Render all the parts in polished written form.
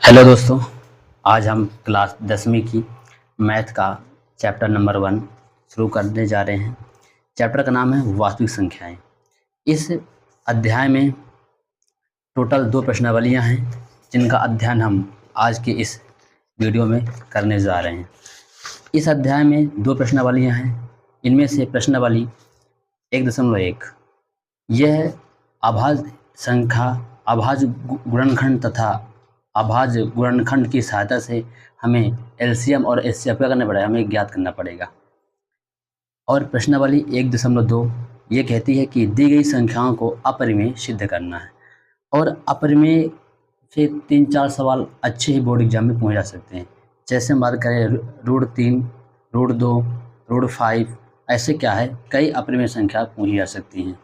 Hello दोस्तों, आज हम क्लास 10वीं की मैथ का चैप्टर नंबर 1 शुरू करने जा रहे हैं। चैप्टर का नाम है वास्तविक संख्याएं। इस अध्याय में टोटल 2 प्रश्नावलियां हैं जिनका अध्ययन हम आज के इस वीडियो में करने जा रहे हैं। इस अध्याय में 2 प्रश्नावलियां हैं। इनमें से प्रश्नावली 1.1 यह अभाज्य संख्या, अभाज्य गुणनखंड तथा अभाज्य गुणनखंड की सहायता से हमें एलसीएम और एचसीएफ क्या करना पड़ेगा, हमें ज्ञात करना पड़ेगा। और प्रश्नावली 1.2 ये कहती है कि दी गई संख्याओं को अपरिमेय सिद्ध करना है। और अपरिमेय से 3-4 सवाल अच्छे ही बोर्ड एग्जाम में पूछे जा सकते हैं। जैसे हम बात करें √3, √2, √5, ऐसे क्या है, कई अपरिमेय संख्या पूछी जा सकती हैं।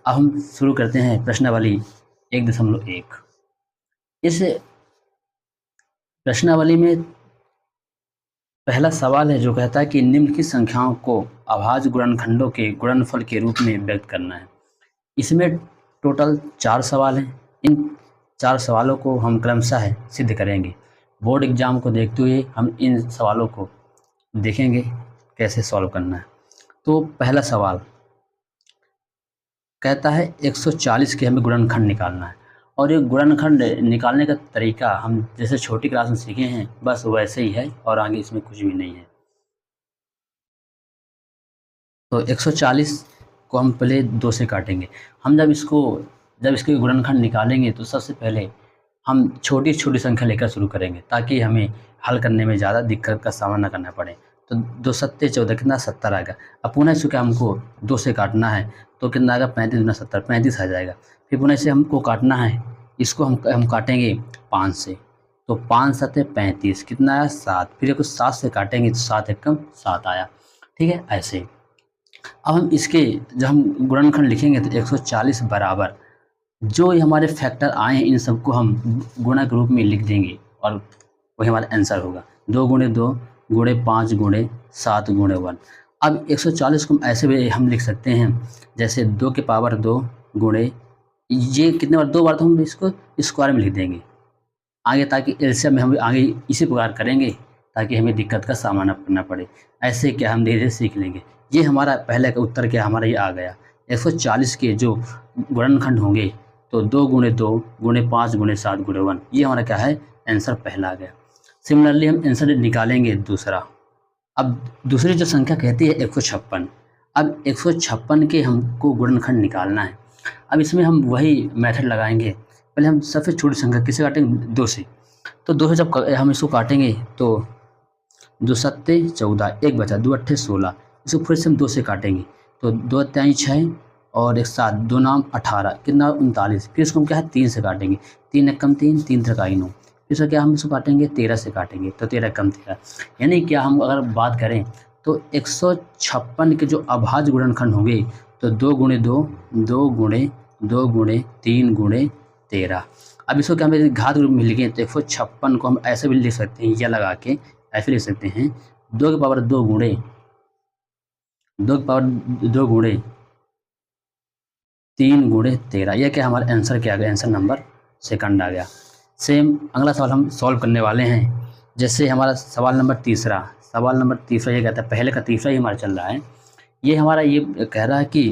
अब हम शुरू करते हैं प्रश्नावली 1.1। इस प्रश्नावली में पहला सवाल है जो कहता है कि निम्न की संख्याओं को अभाज्य गुणनखंडों के गुणनफल के रूप में व्यक्त करना है। इसमें टोटल 4 सवाल हैं। इन 4 सवालों को हम क्रमशः सिद्ध करेंगे। बोर्ड एग्जाम को देखते हुए हम इन सवालों को देखेंगे कैसे सॉल्व करना है। तो पहला सवाल कहता है 140 के हमें गुणनखंड निकालना है। और ये गुणनखंड निकालने का तरीका हम जैसे छोटी क्लास में सीखे हैं बस वैसे ही है और आगे इसमें कुछ भी नहीं है। तो 140 को हम पहले 2 से काटेंगे। हम जब इसके गुणनखंड निकालेंगे तो सबसे पहले हम छोटी छोटी संख्या लेकर शुरू करेंगे ताकि हमें हल करने में ज़्यादा दिक्कत का सामना करना पड़े। तो 2 सत्ते 14 कितना 70 आएगा। अब पुनः इसको क्या हमको 2 से काटना है तो कितना आएगा 35 गुना 70 35 आ जाएगा। फिर पुनः इसे हमको काटना है, इसको हम काटेंगे 5 से। तो 5 7 35 कितना आया 7। फिर इसको 7 से काटेंगे तो 7 एकम 7 आया। ठीक है, ऐसे। अब हम इसके जब हम गुणनखंड लिखेंगे तो 140 बराबर जो ये हमारे फैक्टर आए हैं इन सबको हम गुणा के रूप में लिख देंगे और वही हमारा आंसर होगा। 2 गुणे 2 गुणे 5 गुणे 7 गुणे 1। अब 140 को ऐसे भी हम लिख सकते हैं जैसे 2 के पावर 2 गुणे ये कितने बार 2 बार, तो हम इसको स्क्वायर में लिख देंगे आगे, ताकि एलसीएम में हम आगे इसी प्रकार करेंगे ताकि हमें दिक्कत का सामना करना पड़े। ऐसे क्या हम धीरे धीरे सीख लेंगे। ये हमारा पहले का उत्तर क्या हमारा ये आ गया। 140 के जो गुणनखंड होंगे तो 2 गुणे 2 गुणे 5 गुणे 7 गुणे 1, ये हमारा क्या है आंसर पहला आ गया। सिमिलरली हम आंसर निकालेंगे दूसरा। अब दूसरी जो संख्या कहती है 156। अब 156 के हमको गुणनखंड निकालना है। अब इसमें हम वही मेथड लगाएंगे। पहले हम सबसे छोटी संख्या किसे काटेंगे 2 से। तो 2 से जब हम इसको काटेंगे तो 2 सत्ते 14, 1 बचा 2 अट्ठे 16। इसको फिर से हम 2 से काटेंगे तो 2 त्याई 6 और 1 7, 2 नाम 18 कितना 39। फिर इसको हम क्या है 3 से काटेंगे, 3 एकम 3 3 त्रिकाई 9। फिर इसका क्या हम इसको काटेंगे 13 से काटेंगे तो 13 एकम 13। यानी क्या हम अगर बात करें तो 156 के जो अभाज्य गुणनखंड होंगे तो 2 गुणे 2 2 गुणे 2 गुणे 3 गुणे 13। अब इसको क्या हम घात रूप में लिखें तो 156 को हम ऐसे भी लिख सकते हैं, या लगा के ऐसे लिख सकते हैं 2 के पावर 2 गुणे 2 के पावर 2 गुणे 3 गुणे 13। यह क्या हमारा आंसर क्या आ गया, आंसर नंबर सेकंड आ गया। सेम अगला सवाल हम सॉल्व करने वाले हैं। जैसे हमारा सवाल नंबर तीसरा ये कहता है, पहले का तीसरा ही हमारा चल रहा है। ये हमारा ये कह रहा है कि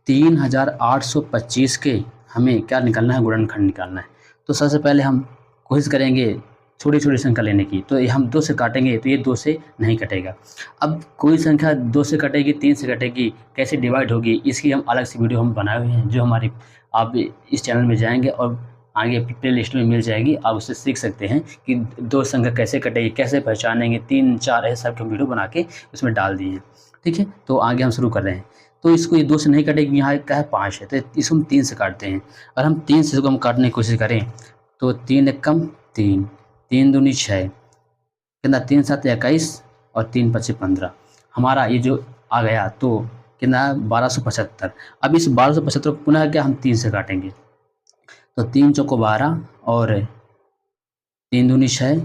3825 के हमें क्या निकालना है, गुणनखंड निकालना है। तो सबसे पहले हम कोशिश करेंगे छोटी छोटी संख्या लेने की। तो ये हम 2 से काटेंगे तो ये 2 से नहीं कटेगा। अब कोई संख्या 2 से कटेगी 3 से कटेगी, कैसे डिवाइड होगी, इसकी हम अलग से वीडियो हम बनाए हुए हैं जो हमारी आप इस चैनल में जाएंगे और आगे प्ले लिस्ट में मिल जाएगी। आप उससे सीख सकते हैं कि 2 संख्या कैसे कटेगी, कैसे पहचानेंगे, 3 4 ऐसे सब वीडियो बना के उसमें डाल दिए हैं। ठीक है, तो आगे हम शुरू कर रहे हैं। तो इसको ये 2 से नहीं कटेगी, यहाँ क्या है 5 है तो इसको हम 3 से काटते हैं। अगर हम 3 से इसको हम काटने की कोशिश करें तो 3 एकम 3 3 दूनी 6 कितना 3 7 21 और 3 5 15। हमारा ये जो आ गया तो कितना 1275। अब इस 1275 को पुनः क्या हम 3 से काटेंगे तो 3 चौको 12 और 3 दूनी 6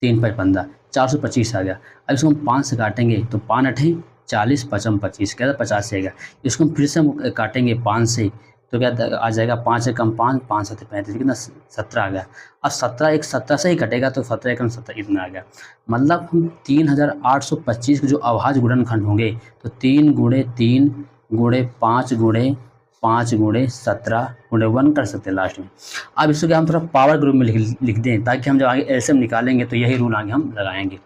3 5 15 425 आ गया। अब इसको हम 5 से काटेंगे तो 5 अठे 40 5 25 क्या 50 से आएगा। इसको हम फिर से हम काटेंगे 5 से तो क्या आ जाएगा 5 से कम 5, 5 7 35, कितना 17 आ गया। अब 17 एक 17 से ही कटेगा तो 17 एकम 17 इतना आ गया। मतलब हम 3825 के जो अभाज्य गुणनखंड होंगे तो 3 गुणे 3 गुणे 5 गुणे 5 गुणे 17 गुणे 1 कर सकते हैं लास्ट में। अब इसको क्या हम थोड़ा पावर ग्रुप में लिख दें ताकि हम जब आगे एलसीएम निकालेंगे तो यही रूल आगे हम लगाएंगे।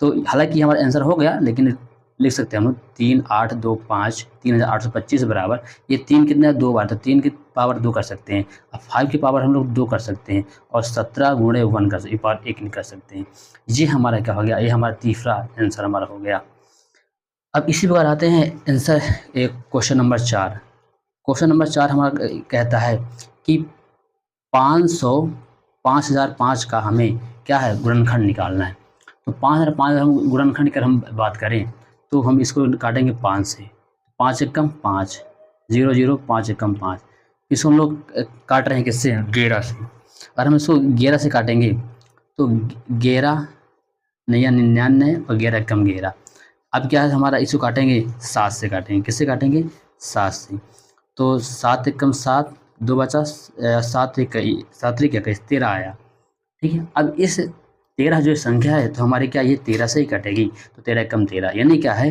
तो हालांकि हमारा आंसर हो गया, लेकिन लिख सकते हैं हम लोग 3 8 2 5 3825 बराबर, ये 3 कितना 2 बार, तो 3 की पावर 2 कर सकते हैं। अब 5 की पावर हम लोग 2 कर सकते हैं और 17 गुणे 1 कर पावर 1 कर सकते हैं। ये हमारा क्या हो गया, ये हमारा तीसरा आंसर हमारा हो गया। अब इसी प्रकार आते हैं आंसर एक क्वेश्चन नंबर 4। क्वेश्चन नंबर 4 हमारा कहता है कि 5005 का हमें क्या है गुणनखंड निकालना है। तो 5005 हम गुणनखंड कर हम बात करें तो हम इसको काटेंगे 5 से, 5 एकम 5 0 0 5 एकम 5। इसको हम लोग काट रहे हैं किससे, 11 से। और हम इसको 11 से काटेंगे तो 11 नया 99 और 11 एकम 11। अब क्या है हमारा, इसको काटेंगे 7 से, काटेंगे किससे काटेंगे 7 से। तो 7 एकम 7 2 बचा 7 एक 7 क्या 13 आया। ठीक है, अब इस 13 जो संख्या है तो हमारी क्या ये 13 से ही कटेगी, तो 13 एकम 13 यानी क्या है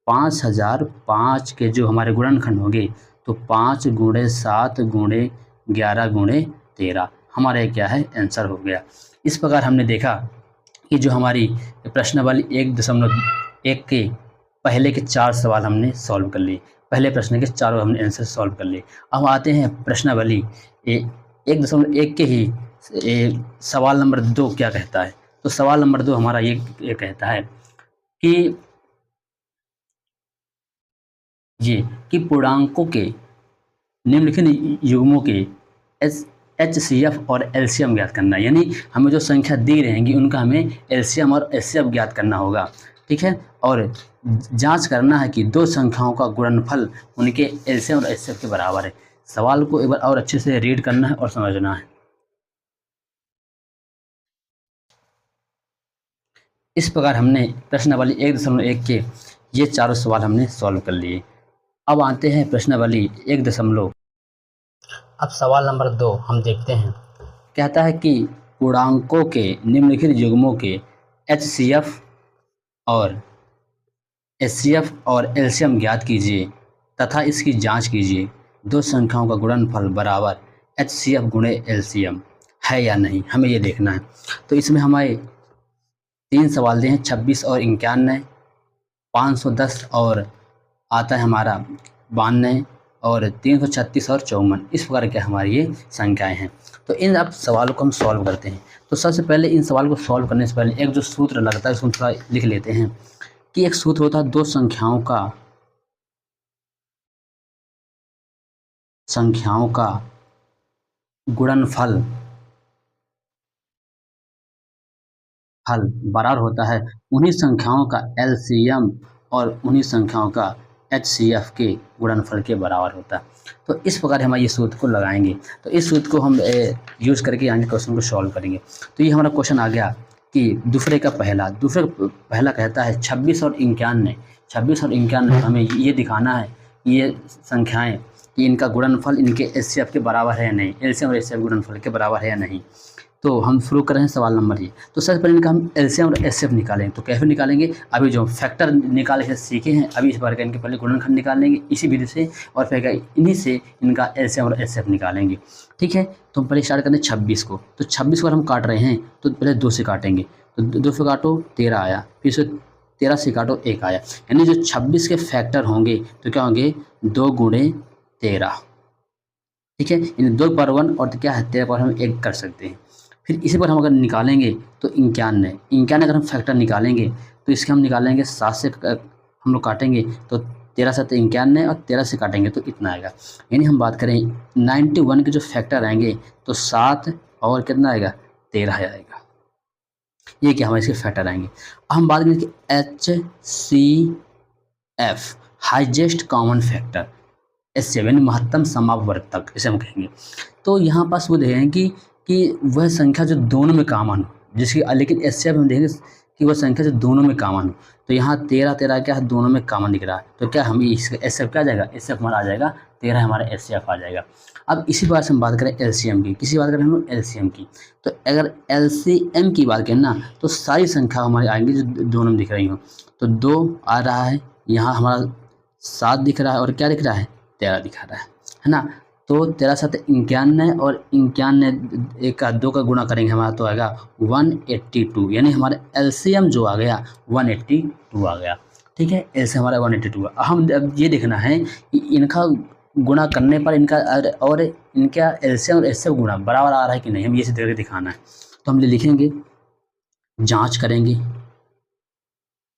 5005 के जो हमारे गुणनखंड होंगे तो 5 गुणे 7 गुणे 11 गुणे 13 हमारा क्या है आंसर हो गया। इस प्रकार हमने देखा कि जो हमारी प्रश्नावली 1.1 के पहले के 4 सवाल हमने सॉल्व कर लिए, पहले प्रश्न के चारों हमने आंसर सॉल्व कर लिए। अब आते हैं प्रश्नावली 1.1 के ही सवाल नंबर 2 क्या कहता है। तो सवाल नंबर 2 हमारा ये कहता है कि पूर्णांकों के निम्नलिखित युग्मों के HCF और एलसीएम ज्ञात करना है। यानी हमें जो संख्या दी रहेंगी उनका हमें एलसीएम और एचसीएफ ज्ञात करना होगा। ठीक है, और जांच करना है कि दो संख्याओं का गुणनफल उनके एलसीएम और एचसीएफ के बराबर है। सवाल को एक बार और अच्छे से रीड करना है और समझना है। इस प्रकार हमने प्रश्नावली 1.1 के ये चारों सवाल हमने सॉल्व कर लिए। अब आते हैं प्रश्नावली 1. अब सवाल नंबर 2 हम देखते हैं। कहता है कि पूर्णांकों के निम्नलिखित युग्मों के HCF और HCF और एलसीएम ज्ञात कीजिए तथा इसकी जांच कीजिए। दो संख्याओं का गुणनफल बराबर HCF गुणे एलसीएम है या नहीं, हमें ये देखना है। तो इसमें हमारे 3 सवाल दिए हैं, 26 और 91, 510 और आता है हमारा 92 और 336 और 54। इस प्रकार के हमारी ये संख्याएं हैं। तो इन अब सवालों को हम सॉल्व करते हैं। तो सबसे पहले इन सवाल को सॉल्व करने से पहले एक जो सूत्र लगता है उसको हम थोड़ा लिख लेते हैं कि एक सूत्र होता है दो संख्याओं का गुणनफल बराबर होता है उन्हीं संख्याओं का एलसीएम और उन्हीं संख्याओं का HCF के गुणनफल के बराबर होता है। तो इस प्रकार हम ये सूत्र को लगाएंगे। तो इस सूत्र को हम यूज़ करके आगे क्वेश्चन को सॉल्व करेंगे। तो ये हमारा क्वेश्चन आ गया कि दूसरे पहला कहता है 26 और 91। 26 और 91 हमें ये दिखाना है ये संख्याएं कि इनका गुणनफल इनके HCF के बराबर है या नहीं, एलसीएम और HCF गुणनफल के बराबर है या नहीं। तो हम शुरू कर रहे हैं सवाल नंबर ये। तो सबसे पहले इनका हम एलसीएम और एचसीएफ निकालेंगे। तो कैसे निकालेंगे, अभी जो फैक्टर निकाले के सीखे हैं अभी इस बार का इनके पहले गुणनखंड निकालेंगे इसी विधि से और फिर इन्हीं से इनका एलसीएम और एचसीएफ निकालेंगे। ठीक है, तो हम पहले स्टार्ट करें 26 को। तो 26 को हम काट रहे हैं तो पहले 2 से काटेंगे। तो 2 से काटो 13 आया, फिर से 13 से काटो 1 आया। यानी जो 26 के फैक्टर होंगे तो क्या होंगे 2 गुणे 13। ठीक है, इन 2 पर 1 और क्या है 13 पर हम 1 कर सकते हैं। फिर इसी पर हम अगर निकालेंगे तो 91 अगर हम फैक्टर निकालेंगे तो इसके हम निकालेंगे 7 से हम लोग काटेंगे तो 13 से 91 और 13 से काटेंगे तो इतना आएगा। यानी हम बात करें 91 के जो फैक्टर आएंगे तो 7 और कितना आएगा 13 आएगा। ये क्या हमारे इसके फैक्टर आएंगे। अब हम बात करें कि HCF highest common factor HCF महत्तम समापवर्तक इसे हम कहेंगे। तो यहाँ पास वो देखेंगे कि वह संख्या जो दोनों में कॉमन हो जिसकी, लेकिन HCF हम देखेंगे कि वो संख्या जो दोनों में कॉमन हो। तो यहाँ 13 13 क्या है, दोनों में कॉमन दिख रहा है, तो क्या हम इसका एस एफ क्या आ जाएगा, एस एफ हमारा आ जाएगा 13 हमारा एस एफ आ जाएगा। अब इसी बात से हम बात करें एलसीएम की, किसी बात करें हम लोग एलसीएम की, तो अगर एलसीएम की बात करें ना तो सारी संख्या हमारी आएंगी जो दोनों में दिख रही हो। तो 2 आ रहा है, यहाँ हमारा 7 दिख रहा है, और क्या दिख रहा है, 13 दिखा रहा है ना। तो 13 7 91, और 91 एक का 2 का गुणा करेंगे हमारा तो आएगा 182, यानी हमारा एलसीएम जो आ गया 182 आ गया। ठीक है, एलसीएम हमारा 182। हम अब ये देखना है कि इनका गुणा करने पर इनका और इनका एलसीएम और एचसीएफ गुणा बराबर आ रहा है कि नहीं, हम ये से दिखाना है। तो हम लिखेंगे, जांच करेंगे।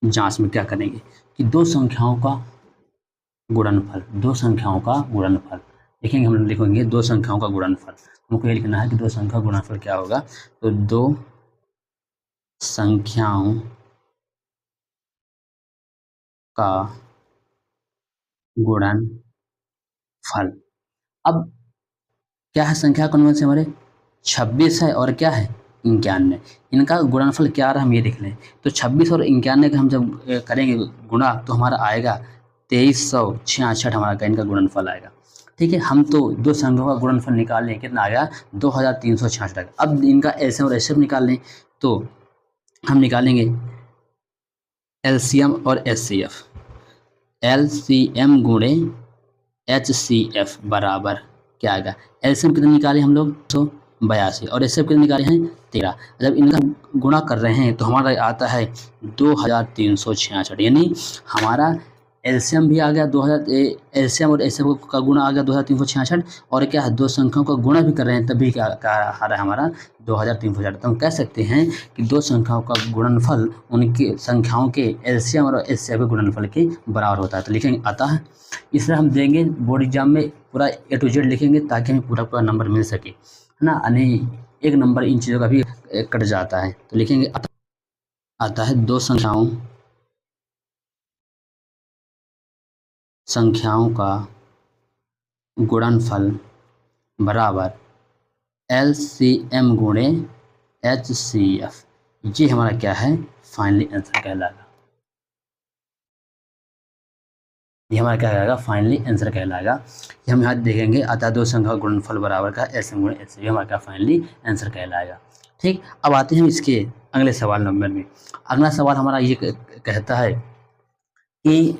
जांच में क्या करेंगे कि दो संख्याओं का गुणनफल, दो संख्याओं का गुणनफल लिखेंगे। हम लिखेंगे दो संख्याओं का गुणनफल, हमको ये लिखना है कि दो संख्या का गुणनफल क्या होगा। तो दो संख्याओं का गुणनफल। अब क्या है, संख्या कौन से हमारे 26 है और क्या है 91, इनका गुणनफल क्या आ रहा है हम ये देख लें। तो 26 और 91 का हम जब करेंगे गुणा तो हमारा आएगा 2366 हमारा का इनका गुणनफल आएगा। ठीक है, हम तो दो संख्याओं का गुणनफल निकाल लें, कितना आएगा 2366। अब इनका एलसीएम और एचसीएफ निकाल लें, तो हम निकालेंगे एलसीएम और एचसीएफ। एलसीएम गुणे एचसीएफ बराबर क्या आएगा, एलसीएम कितने निकाले हम लोग 182 और एचसीएफ कितने निकाले हैं 13। जब इनका गुणा कर रहे हैं तो हमारा आता है 2366, यानी हमारा एलसीएम भी आ गया 2000, एलसीएम और एचसीएफ का गुणा आ गया 2366, और क्या है दो संख्याओं का गुणा भी कर रहे हैं तभी क्या आ रहा है हमारा 2366। तो हम कह सकते हैं कि दो संख्याओं का गुणनफल उनके संख्याओं के एलसीएम और एचसीएफ के गुणनफल के बराबर होता है। तो लिखेंगे आता है, इसलिए हम देंगे बोर्ड एग्जाम में पूरा ए टू जेड लिखेंगे ताकि हमें पूरा पूरा नंबर मिल सके, है ना, नहीं एक नंबर इन चीज़ों का भी कट जाता है। तो लिखेंगे आता है दो संख्याओं का गुणनफल बराबर एलसीएम गुणे एचसीएफ। ये हमारा क्या है फाइनली आंसर कहलाएगा, ये हमारा क्या कहलाएगा फाइनली आंसर कहलाएगा। ये हम यहाँ देखेंगे अतः दो संख्या का गुणनफल बराबर का एलसीएम गुणे एचसीएफ, ये हमारा क्या फाइनली आंसर कहलाएगा। ठीक, अब आते हैं इसके अगले सवाल नंबर में। अगला सवाल हमारा ये कहता है कि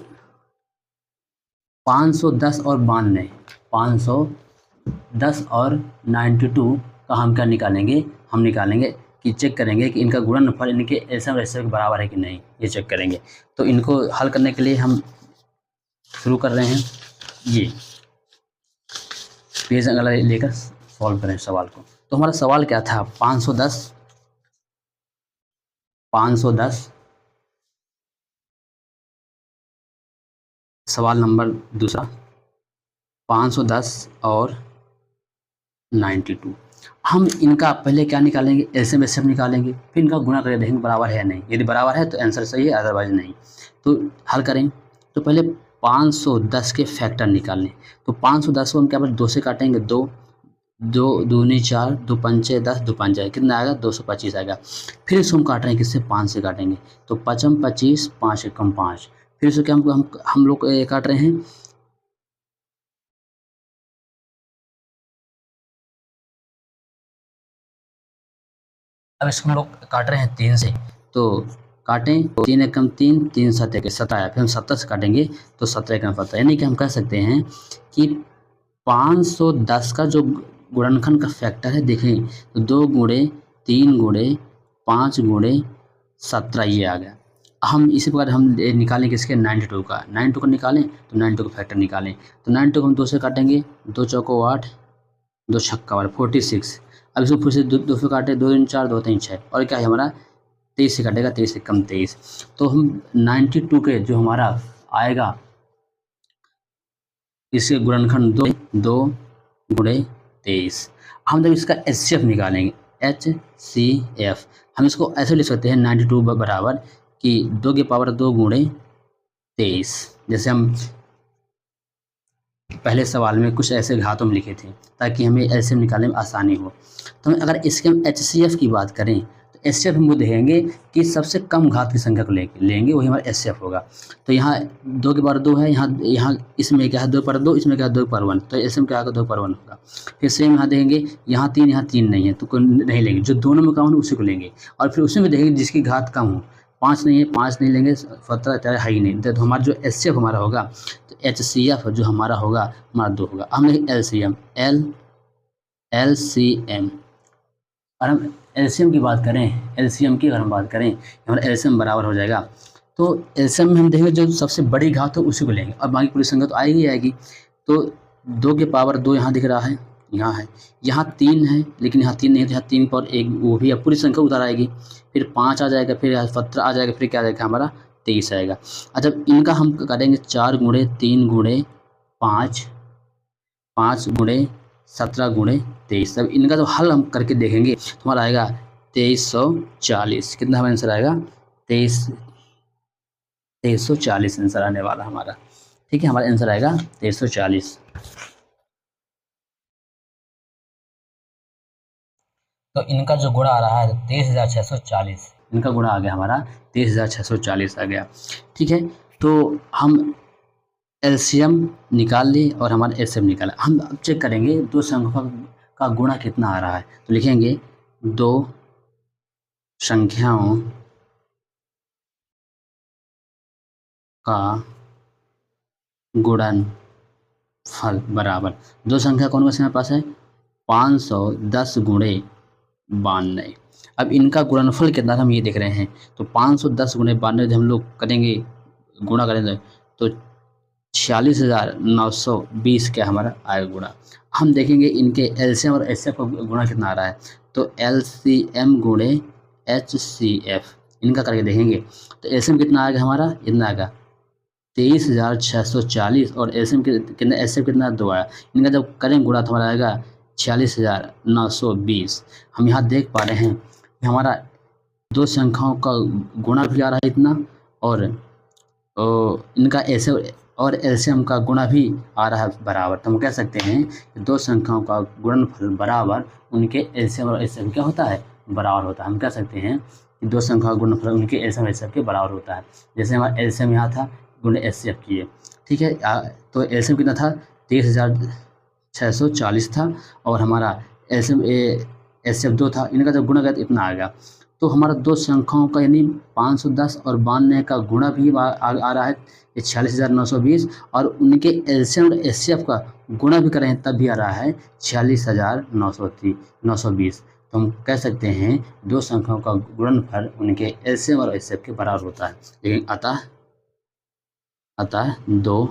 510 और 92, 510 और 92 का हम क्या निकालेंगे, हम निकालेंगे कि चेक करेंगे कि इनका गुणनफल इनके एलसीएम और एचसीएफ के बराबर है कि नहीं, ये चेक करेंगे। तो इनको हल करने के लिए हम शुरू कर रहे हैं, ये पेज अगला लेकर सॉल्व करें सवाल को। तो हमारा सवाल क्या था, 510 सवाल नंबर दूसरा 510 और 92। हम इनका पहले क्या निकालेंगे, एलसीएम एचसीएफ निकालेंगे, फिर इनका गुणा करके देखेंगे बराबर है या नहीं। यदि बराबर है तो आंसर सही है, अदरवाइज नहीं। तो हल करें, तो पहले 510 के फैक्टर निकालें। तो 510 को हम क्या दो से काटेंगे, दो दूनी 4, दो पंचे 10, दो पंचे कितना आएगा 225 आएगा। फिर इसको हम काट रहे हैं किससे, 5 से काटेंगे, तो 5 25, 5 एकम 5। फिर इसको क्या हम लोग काट रहे हैं, अब इसको हम लोग काट रहे हैं 3 से, तो काटें 3 एकम 3, 3 7 एक 7 आया। फिर हम 17 से काटेंगे तो 17 एकम 17, यानी कि हम कह सकते हैं कि 510 का जो गुणनखंड का फैक्टर है देखें तो 2 गुणे 3 गुणे 5 गुणे 17 ये आ गया। हम इसी प्रकार हम निकालें किसके 92 का, 92 का निकालें तो 92 का फैक्टर निकालें। तो 92 को हम 2 से काटेंगे, 2 चौको 8, 2 छक्का 46। अब इसको फिर से 2 से काटे, 2 3 4, 2 3 6, और क्या है हमारा 23 से काटेगा, 23 से कम 23। तो हम 92 के जो हमारा आएगा इसके गुणनखंड 2 गुणे 23। हम जब इसका एचसीएफ निकालेंगे, एचसीएफ हम इसको ऐसे लिख सकते हैं 92 बराबर कि 2 की पावर 2 गुणे 23। जैसे हम पहले सवाल में कुछ ऐसे घातों में लिखे थे ताकि हमें एलसीएम निकालने में आसानी हो। तो अगर इसके हम एचसीएफ की बात करें तो एचसीएफ हम वो देखेंगे कि सबसे कम घात की संख्या को लेंगे वही हमारा एचसीएफ होगा। तो यहाँ 2 के पावर 2 है, यहाँ इसमें क्या है 2 पर 2, इसमें क्या है 2 पर 1, तो एचसीएफ क्या होगा 2 पर 1 होगा। फिर सेम यहाँ देखेंगे यहाँ 3 नहीं है तो कोई नहीं लेंगे, जो दोनों में कम हो उसी को लेंगे। और फिर उसमें भी देखेंगे जिसकी घात कम हो, 5 नहीं है 5 नहीं लेंगे, 17 तेरह है ही नहीं, तो हमारा जो एचसीएफ हमारा होगा तो एचसीएफ जो हमारा होगा हमारा 2 होगा। हम लेंगे एलसीएम, एलसीएम, और हम एलसीएम की बात करें, एलसीएम की अगर हम बात करें हमारा एलसीएम बराबर हो जाएगा। तो एलसीएम में हम देखेंगे जो सबसे बड़ी घात हो उसी को लेंगे, और बाकी पूरी संख्या तो आएगी आएगी। तो 2 के पावर 2 यहाँ दिख रहा है, यहाँ है, यहाँ 3 है लेकिन यहाँ 3 नहीं है, तो यहाँ 3 पर 1 वो भी अब पूरी संख्या उतार आएगी। फिर 5 आ जाएगा, फिर 17 आ जाएगा, फिर क्या आ जाएगा हमारा 23 आएगा। अच्छा इनका हम करेंगे 4 गुणे 3 गुणे 5, 5 गुणे 17 गुणे 23। अब इनका जो हल हम करके देखेंगे तो हमारा आएगा 2340। कितना हमारा आंसर आएगा 2340 आंसर आने वाला हमारा। ठीक है, हमारा आंसर आएगा 2340। तो इनका जो गुणा आ रहा है 23,640, इनका गुणा आ गया हमारा 23,640 आ गया। ठीक है, तो हम एलसीएम निकाल ली और हमारा एलसीएम निकाला। हम अब चेक करेंगे दो संख्याओं का गुणा कितना आ रहा है, तो लिखेंगे 2 संख्याओं का गुणनफल बराबर, 2 संख्या कौन सी हमारे पास है 510 गुणे 92। अब इनका गुणनफल कितना हम ये देख रहे हैं, तो 510 गुणे 92 जब हम लोग करेंगे गुणा करेंगे तो 46,920 क्या हमारा आएगा गुणा। हम देखेंगे इनके एलसीएम और एचसीएफ का गुणा कितना आ रहा है, तो एलसीएम गुणे एचसीएफ इनका करके देखेंगे तो एलसीएम कितना आएगा हमारा, इतना आएगा 23,640 और एलसीएम कितना एचसीएफ कितना 2 आया। इनका जब करेंगे गुणा तो हमारा आएगा 46,920। हम यहाँ देख पा रहे हैं कि हमारा 2 संख्याओं का गुणा भी आ रहा है इतना, और इनका एचसीएफ और एलसीएम का गुणा भी आ रहा है बराबर। तो हम कह सकते हैं कि 2 संख्याओं का गुणनफल बराबर उनके एलसीएम और एचसीएफ क्या होता है बराबर होता है। हम कह सकते हैं कि 2 संख्याओं का गुणनफल उनके एलसीएम और एचसीएफ के बराबर होता है। जैसे हमारा एलसीएम यहाँ था गुणे एचसीएफ किए, ठीक है, तो एलसीएम कितना था 23,640 था और हमारा एलसीएम एचसीएफ 2 था। इनका जब गुणा किया तो इतना आ गया। तो हमारा 2 संख्याओं का यानी 510 और 92 का गुणा भी आ रहा है 46,920, और उनके एलसीएम और एचसीएफ का गुणा भी कर रहे हैं तब भी आ रहा है 46,920। तो हम कह सकते हैं 2 संख्याओं का गुणनफल उनके एलसीएम और एचसीएफ के बराबर होता है। लेकिन अतः 2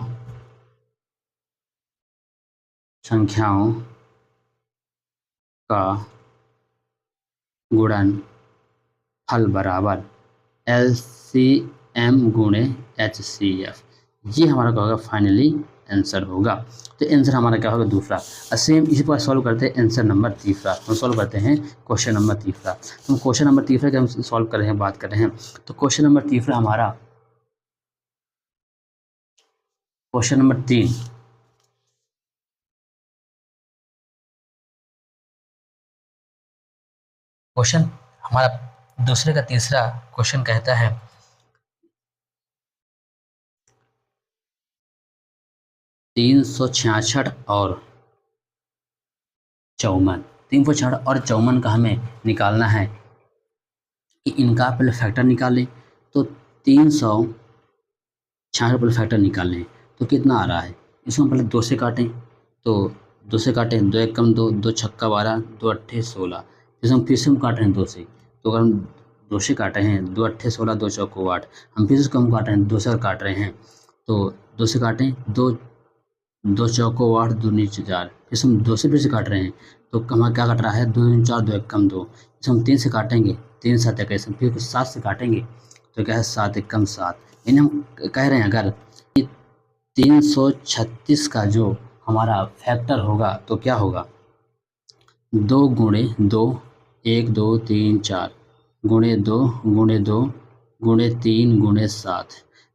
संख्याओं का गुणनफल बराबर एलसीएम गुणे एचसीएफ, ये हमारा क्या होगा फाइनली आंसर होगा। तो आंसर हमारा क्या होगा दूसरा। सेम इसी पर सॉल्व करते हैं आंसर नंबर तीसरा। हम सॉल्व करते हैं क्वेश्चन नंबर तीसरा। तो क्वेश्चन नंबर तीसरा के हम सॉल्व कर रहे हैं, बात कर रहे हैं। तो क्वेश्चन नंबर तीसरा हमारा क्वेश्चन नंबर 3, क्वेश्चन हमारा दूसरे का तीसरा क्वेश्चन कहता है 366 और 54, 366 और 54 का हमें निकालना है कि इनका पहले फैक्टर निकालें। तो 366 पहले फैक्टर निकालें तो कितना आ रहा है, इसको हम पहले 2 से काटें, तो 2 से काटें 2 एक कम 2, 2 छक्का 12, 2 अट्ठे 16। फिर से हम काट रहे हैं 2 से, तो अगर हम 2 से काटे हैं 2 अट्ठे 16, 2 चौको 8, हम फिर से कम काट रहे हैं 2 से काट रहे हैं, तो 2 से काटें 2 चौको 8, 2 नीचे 4, फिर हम 2 से फिर से काट रहे हैं, तो हमारा क्या काट रहा है 2 दूनी 4, 2 एक कम 2। इसे हम 3 से काटेंगे 3 7 21, फिर 7 से काटेंगे तो क्या है 7 एक कम 7। यानी हम कह रहे हैं अगर 336 का जो हमारा फैक्टर होगा तो क्या होगा 2 गुणे 2, 1 2 3 4 गुणे 2 गुणे 2 गुणे 3 गुणे 7।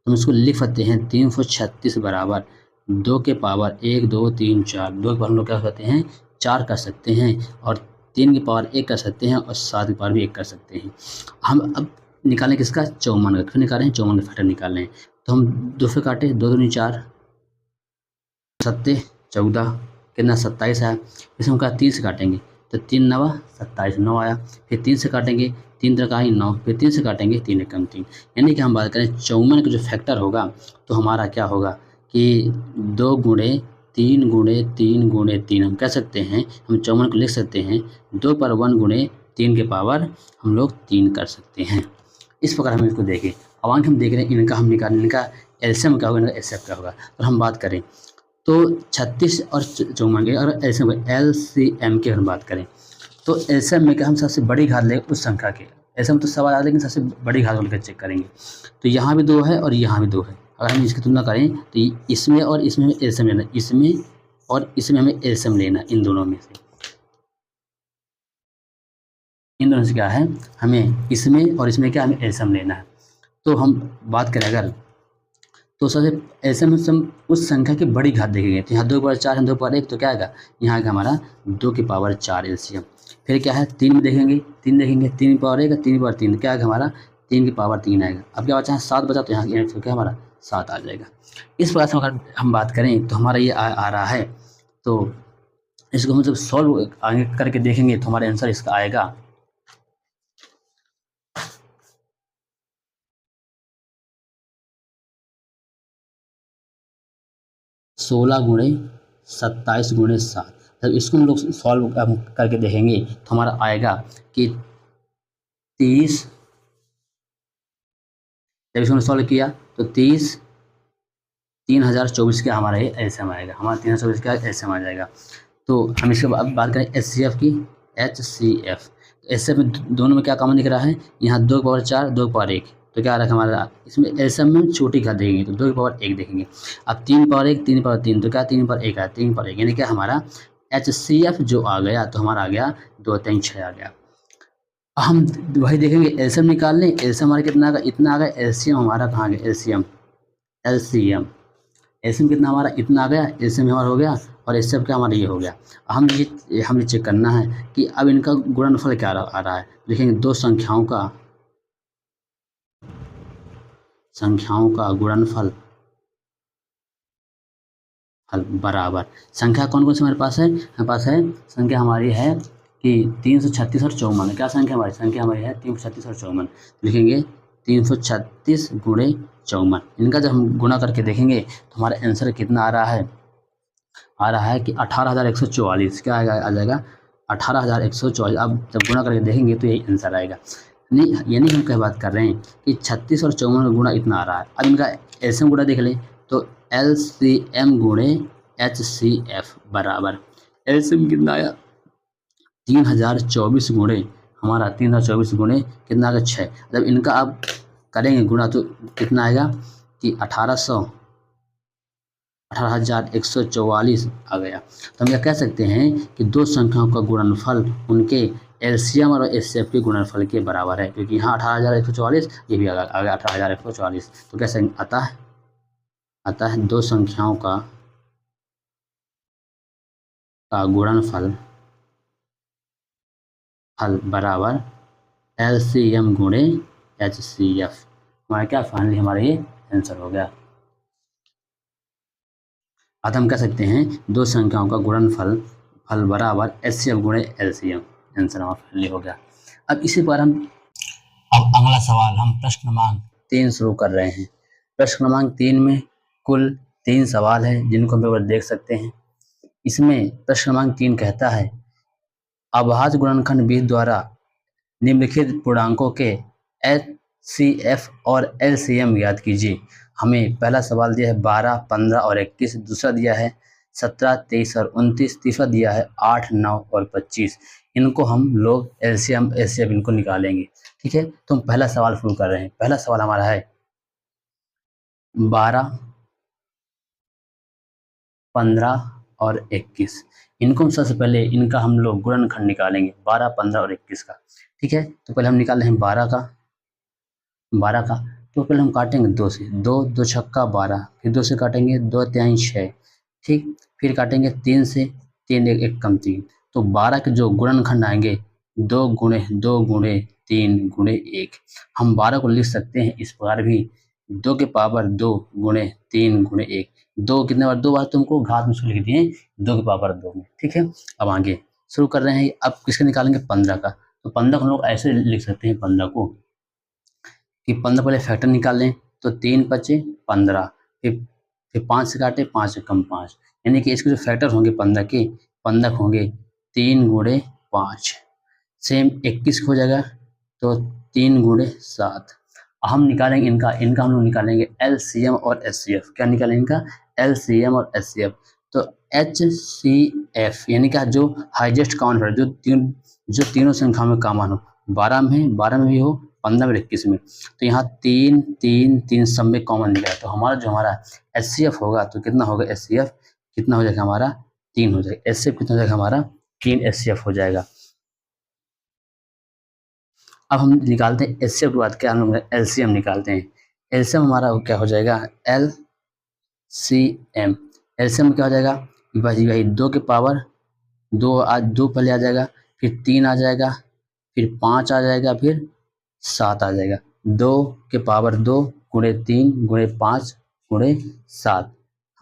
हम इसको लिख सकते हैं 336 बराबर 2 के पावर 1 2 3 4, 2 के पावर हम लोग क्या करते हैं 4 कर सकते हैं, और 3 की पावर 1 कर सकते हैं और 7 की पावर भी 1 कर सकते हैं। हम अब निकालें किसका, 54 का। फिर निकालें 54 का फैक्टर निकाल लें, तो हम 2 से काटे, 2 दूनी 4, 7 14, कितना 27 आया। इसमें हम 3 से काटेंगे, तो 3 9 27, 9 आया। फिर 3 से काटेंगे, 3 तक आई 9, फिर 3 से काटेंगे, 3 एकम 3। यानी कि हम बात करें 54 का जो फैक्टर होगा तो हमारा क्या होगा कि 2 गुणे 3 गुणे 3 गुणे 3 हम कह सकते हैं, हम 54 को लिख सकते हैं 2 पर 1 गुणे 3 के पावर हम लोग 3 कर सकते हैं। इस प्रकार हम इसको देखें। अब आगे हम देख रहे हैं इनका हम निकालें, इनका एलसीएम क्या होगा, इनका एचसीएफ क्या होगा। तो हम बात करें तो 36 और 54 के अगर एलसीएम की हम बात करें तो एलसीएम में क्या हम सबसे बड़ी घात लेंगे उस संख्या के। एलसीएम तो सवाल आ, लेकिन सबसे बड़ी घात लेकर चेक करेंगे। तो यहाँ भी 2 है और यहाँ भी 2 है। अगर हम इसकी तुलना करें तो इसमें और इसमें हमें एलसीएम लेना, इसमें और इसमें हमें एलसीएम लेना, इन दोनों में से। इन दोनों से क्या है, हमें इसमें और इसमें क्या हमें एलसीएम लेना है। तो हम बात करें अगर, तो सबसे ऐसे में हम उस संख्या की बड़ी घात देखेंगे। तो यहाँ 2 की पावर 4 है, 2 की पावर 1, तो क्या आएगा, यहाँ आएगा हमारा 2 की पावर 4 एलसीएम। फिर क्या है 3 में देखेंगे, 3 देखेंगे, 3 की पावर 1, 3 की पावर 3, क्या आएगा हमारा 3 की पावर 3 आएगा। अब क्या बचा है 7 बचा, तो यहाँ तो क्या हमारा 7 आ जाएगा। इस प्रकार से अगर हम बात करें तो हमारा ये आ रहा है। तो इसको हम जब सॉल्व आगे करके देखेंगे तो हमारा आंसर इसका आएगा 16 गुणे 27 गुणे 7। जब इसको हम लोग सॉल्व करके देखेंगे तो हमारा आएगा कि 30। जब इसको सॉल्व किया तो 3024 का हमारा ये एलसीएम आएगा, हमारा 3024 का एलसीएम आ जाएगा। तो हम इसके बाद बात करें एचसीएफ की, एचसीएफ। एचसीएफ में दोनों में क्या कॉमन दिख रहा है, यहाँ 2 की पावर 4, 2 की पावर 1, तो क्या आ रहा है हमारा इसमें एलसीएम में छोटी घात देखेंगे तो 2 की पावर 1 देखेंगे। अब 3 की पावर 1, 3 की पावर 3, तो क्या 3 की पावर 1 आया, 3 की पावर 1, यानी क्या हमारा एचसीएफ जो आ गया तो हमारा आ गया 2 3 6 आ गया। हम वही देखेंगे एलसीएम निकाल लें, एलसीएम हमारा कितना आ गया, इतना आ गया। एलसीएम हमारा कहाँ गया, एलसीएम, एलसीएम एलसीएम कितना हमारा इतना आ गया, एलसीएम हमारा हो गया और एचसीएफ क्या हमारा ये हो गया। हमें चेक करना है कि अब इनका गुणनफल क्या आ रहा है। देखेंगे दो संख्याओं का गुणनफल बराबर। संख्या कौन कौन सी हमारे पास है, हमारे पास है संख्या हमारी है कि 336 और 54। क्या संख्या हमारी, संख्या हमारी है 336 और 54। लिखेंगे 336 गुणे 54। इनका जब हम गुणा करके देखेंगे तो हमारा आंसर कितना आ रहा है कि 18,144। क्या आ जाएगा 18,144। अब जब गुणा करके देखेंगे तो यही आंसर आएगा। यानी हम क्या बात कर रहे हैं कि 36 और 54 का गुणा इतना आ रहा है। अब इनका एलसीएम गुणा देख लें तो एलसीएम गुणे एचसीएफ बराबर, एलसीएम कितना आया 3024 गुणे हमारा 3024 गुणे कितना आएगा 6। जब इनका आप करेंगे गुणा तो कितना आएगा कि 18,144 आ गया। तो हम यह कह सकते हैं कि दो संख्याओं का गुणनफल उनके एलसीएम और एचसीएफ के गुणनफल के बराबर है, क्योंकि यहाँ 18,144, ये भी आ गया 18,144। तो कैसे आता है दो संख्याओं का गुणनफल बराबर एलसीएम गुणे एचसीएफ। हमारा क्या फाइनली हमारा ये आंसर हो गया। अब हम कह सकते हैं दो संख्याओं का गुणनफल बराबर एचसीएफ गुणे एलसीएम। आंसर हमारा फाइनली हो गया। अब इसी पर हम अब अगला सवाल हम प्रश्न क्रमांक 3 शुरू कर रहे हैं। प्रश्न क्रमांक 3 में कुल 3 सवाल है जिनको हम पेपर देख सकते हैं। इसमें प्रश्न क्रमांक 3 कहता है अभाज्य गुणनखंड 20 द्वारा निम्नलिखित पूर्णांकों के एचसीएफ और एलसीएम ज्ञात कीजिए। हमें पहला सवाल दिया है 12, 15 और 21, दूसरा दिया है 17, 23 और 29, तीसरा दिया है 8, 9 और 25। इनको हम लोग एलसीएम एचसीएफ इनको निकालेंगे। ठीक है, तो हम पहला सवाल शुरू कर रहे हैं। पहला सवाल हमारा है 12, 15 और 21। इनको हम सबसे पहले इनका हम लोग गुणनखंड निकालेंगे 12, 15 और 21 का। ठीक है, तो पहले हम निकाल रहे हैं 12 का। तो पहले हम काटेंगे 2 से, 2 छक्का 12, फिर 2 से काटेंगे 2 तिहाई 6। ठीक, फिर काटेंगे 3 से, 3 एक कम 3, तो 12 के जो गुणनखंड आएंगे 2 गुणे 2 गुणे 3 गुणे 1, हम 12 को लिख सकते हैं इस प्रकार भी 2 के पावर 2 गुणे 3 गुणे 1। 2 कितने बार, 2 बार तुमको घात में उसको लिख दिए 2 के पावर 2 में। ठीक है, अब आगे शुरू कर रहे हैं। अब किसके निकालेंगे, 15 का। तो 15 को हम लोग ऐसे लिख सकते हैं 15 को कि 15 पहले फैक्टर निकाल लें तो 3 बचे 15, फिर 5 से काटे 5 से कम 5, यानी कि इसके जो फैक्टर होंगे 15 के, 15 होंगे 3 गुणे 5, सेम 21 हो जाएगा तो 3 गुणे 7। हम निकालेंगे इनका हम लोग निकालेंगे एलसीएम और एचसीएफ। क्या निकालेंगे इनका, एलसीएम और एचसीएफ। तो एचसीएफ यानी कि जो हाईएस्ट काउंट हो, जो तीनों संख्याओं में कॉमन हो, 12 में भी हो, 15 में 21 में, तो यहाँ 3 3 3 सब में कॉमन निकला। तो हमारा एचसीएफ होगा तो कितना होगा, एचसीएफ कितना हो जाएगा हमारा, 3 हो जाएगा। एचसीएफ कितना हो जाएगा हमारा, 3 एचसीएफ हो जाएगा। अब हम निकालते हैं एचसीएफ के बाद क्या हम एलसीएम निकालते हैं। एलसीएम हमारा क्या हो जाएगा, एलसीएम। एलसीएम क्या हो जाएगा, वही 2 के पावर 2 पहले आ जाएगा, फिर 3 आ जाएगा, फिर 5 आ जाएगा, फिर 7 आ जाएगा। 2 के पावर 2 गुणे 3 गुणे 5 गुणे 7,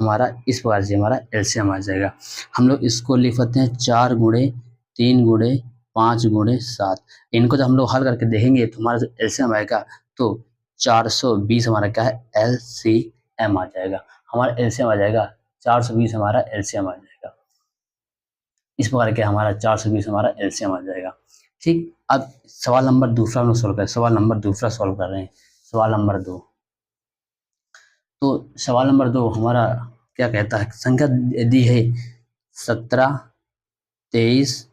हमारा इस प्रकार से हमारा एलसीएम आ जाएगा। हम लोग इसको लिख सकते हैं 4 गुणे 3 गुणे 5 गुणे 7। इनको जब हम लोग हल करके देखेंगे तो हमारा जो एलसीएम आएगा तो 420 हमारा क्या है, एलसीएम आ जाएगा। हमारा एलसीएम आ जाएगा 420, हमारा एलसीएम आ जाएगा। इस प्रकार के हमारा 420 हमारा एलसीएम आ जाएगा। ठीक, अब सवाल नंबर दूसरा हम लोग सोल्व करें। सवाल नंबर दूसरा सोल्व कर रहे हैं, सवाल नंबर 2। तो सवाल नंबर 2 हमारा क्या कहता है, संख्या दी है 17 23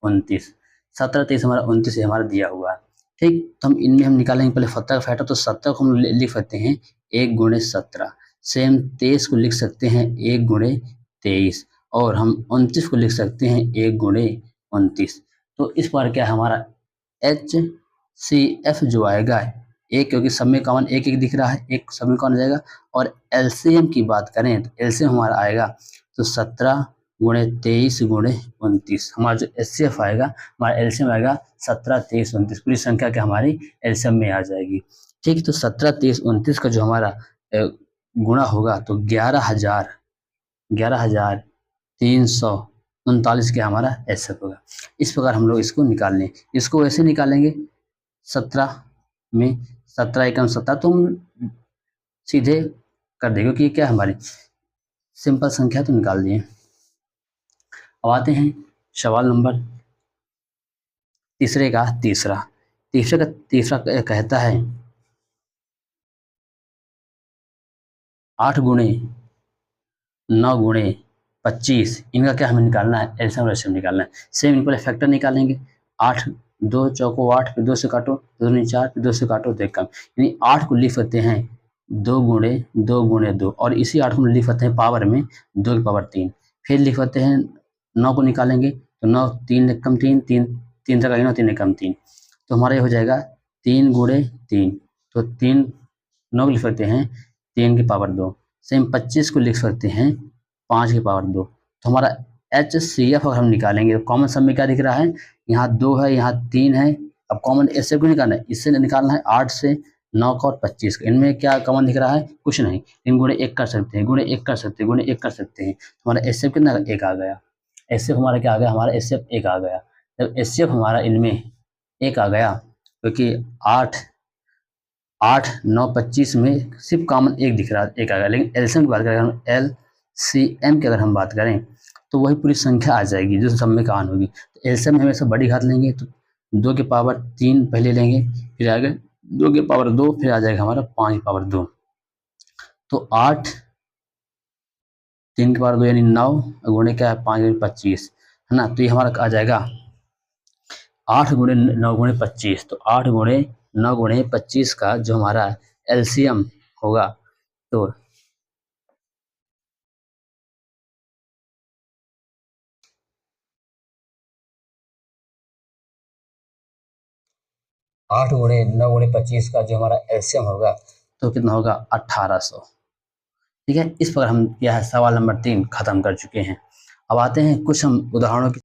29। 17 23 हमारा 29 हमारा दिया हुआ है। ठीक, तो हम इनमें हम निकालेंगे पहले 17 का फैक्टर। तो 17 को हम लिख सकते हैं 1 गुणे 17, सेम 23 को लिख सकते हैं 1 गुणे 23, और हम 29 को लिख सकते हैं 1 गुणे 29। तो इस बार क्या है हमारा एचसीएफ जो आएगा एक, क्योंकि सब में कॉमन एक एक दिख रहा है, एक सब में कॉमन आ जाएगा। और एलसीएम की बात करें तो एलसीएम हमारा आएगा तो 17 गुणे 23 गुणे 29। हमारा जो एचसीएफ आएगा, हमारा एलसीएम आएगा 17 23 29। पूरी संख्या क्या हमारी एलसीएम में आ जाएगी। ठीक, तो 17 23 29 का जो हमारा गुणा होगा तो 11,339 क्या हमारा एचसीएफ होगा। इस प्रकार हम लोग इसको निकाल लें। इसको वैसे निकालेंगे 17 में 17 एकम 17 तो हम सीधे कर देंगे क्योंकि क्या हमारी सिंपल संख्या तो निकाल दिए। अब आते हैं सवाल नंबर तीसरे का तीसरा कहता है 8 गुणे 9 गुणे 25, इनका क्या हमें निकालना है, एलसीएम रेशियो निकालना है। सेम इन पहले फैक्टर निकालेंगे। 8 2 चौको 8, फिर 2 से काटो 2 दूनी 4, फिर 2 से काटो तो 1 कम, यानी 8 को लिख सकते हैं 2 गुणे 2 गुणे 2, और इसी 8 को लिख सकते हैं पावर में 2 की पावर 3। फिर लिख सकते हैं 9 को निकालेंगे तो 9 3 1 कम 3 3 3 तक आएगा 3 1 कम 3, तो हमारा ये हो जाएगा 3 गुणे 3। तो 3 9 को लिख सकते हैं 3 की पावर 2। सेम 25 को लिख सकते हैं 5 की पावर 2। तो हमारा एचसीएफ अगर हम निकालेंगे तो कॉमन सब में क्या दिख रहा है, यहाँ 2 है, यहाँ 3 है। अब कॉमन एचसीएफ को निकालना है, इससे निकालना है 8 से 9 का और 25 का। इनमें क्या कॉमन दिख रहा है, कुछ नहीं। इन गुणे 1 कर सकते हैं, गुणे 1 कर सकते हैं, गुणे 1 कर सकते हैं। तो हमारा एचसीएफ कितना 1 आ गया। एचसीएफ हमारा क्या आ गया, हमारा एचसीएफ 1 आ गया। जब एचसीएफ हमारा इनमें 1 आ गया क्योंकि 8 9 25 में सिर्फ कॉमन 1 दिख रहा है, 1 आ गया। लेकिन एलसीएम की बात करें, हम एलसीएम की अगर हम बात करें तो वही पूरी संख्या आ जाएगी जो सब में कॉमन होगी। तो एलसीएम में हमेशा बड़ी घात लेंगे तो 2 की पावर 3 पहले लेंगे, फिर आगे 2 की पावर 2, फिर आ जाएगा हमारा 5 की पावर 2। तो 8 3 की पावर 2 यानी 9 गुणे क्या है 5 गुणे 25 है ना। तो ये हमारा आ जाएगा 8 गुणे 9 गुणे 25। तो 8 गुणे 9 गुणे 25 का जो हमारा एलसीएम होगा तो 8 गुणे 9 गुणे 25 का जो हमारा एलसीएम होगा तो कितना होगा 1800। ठीक है, इस पर हम यह सवाल नंबर 3 खत्म कर चुके हैं। अब आते हैं कुछ हम उदाहरणों की